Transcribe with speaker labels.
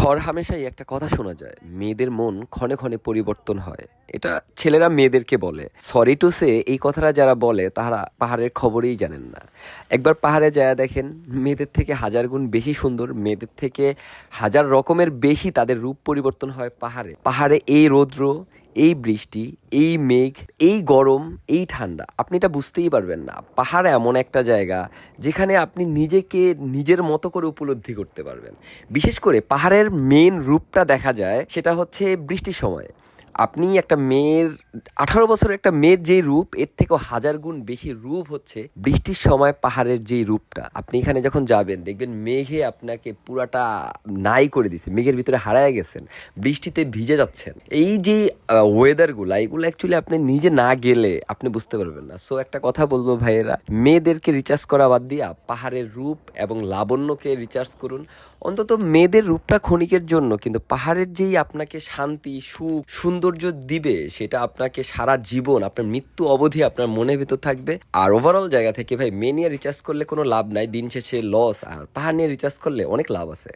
Speaker 1: হরহামেশাই একটা কথা শোনা যায়, মেয়েদের মন ক্ষণে ক্ষণে পরিবর্তন হয়। এটা ছেলেরা মেয়েদেরকে বলে। সরি টু সে, এই কথাটা যারা বলে তারা পাহাড়ের খবরেই জানেন না। একবার পাহাড়ে যায় দেখেন, মেয়েদের থেকে হাজার গুণ বেশি সুন্দর, মেয়েদের থেকে হাজার রকমের বেশি তাদের রূপ পরিবর্তন হয় পাহাড়ে। পাহাড়ে এই রৌদ্র, এই বৃষ্টি, এই মেঘ, এই গরম, এই ঠান্ডা, আপনি এটা বুঝতেই পারবেন না। পাহাড় এমন একটা জায়গা যেখানে আপনি নিজেকে নিজের মতো করে উপলব্ধি করতে পারবেন। বিশেষ করে পাহাড়ের মেন রূপটা দেখা যায় সেটা হচ্ছে বৃষ্টির সময়। আপনি একটা মেয়ের 18 বছরের একটা মেয়ের যেই রূপ, এর থেকেও হাজার গুণ বেশি রূপ হচ্ছে বৃষ্টির সময় পাহাড়ের যেই রূপটা। আপনি এখানে যখন যাবেন দেখবেন মেঘে আপনাকে পুরাটা নাই করে দিছে, মেঘের ভিতরে হারায় গেছেন, বৃষ্টিতে ভিজে যাচ্ছেন। এই যে ওয়েদারগুলো, এগুলো অ্যাকচুয়ালি আপনি নিজে না গেলে আপনি বুঝতে পারবেন না। সো একটা কথা বলবো ভাইয়েরা, মেয়েদেরকে রিচার্জ করা বাদ দিয়া পাহাড়ের রূপ এবং লাবণ্যকে রিচার্জ করুন। অন্তত মেয়েদের রূপটা ক্ষণিকের জন্য, কিন্তু পাহাড়ের যেই আপনাকে শান্তি, সুখ, সৌন্দর্য দিবে সেটা আপনাকে সারা জীবন, আপনার মৃত্যু অবধি আপনার মনের ভিতর থাকবে। আর ওভারঅল জায়গা থেকে ভাই, মেয়ে নিয়ে রিচার্জ করলে কোনো লাভ নাই, দিন শেষে লস। আর পাহাড় নিয়ে রিচার্জ করলে অনেক লাভ আছে।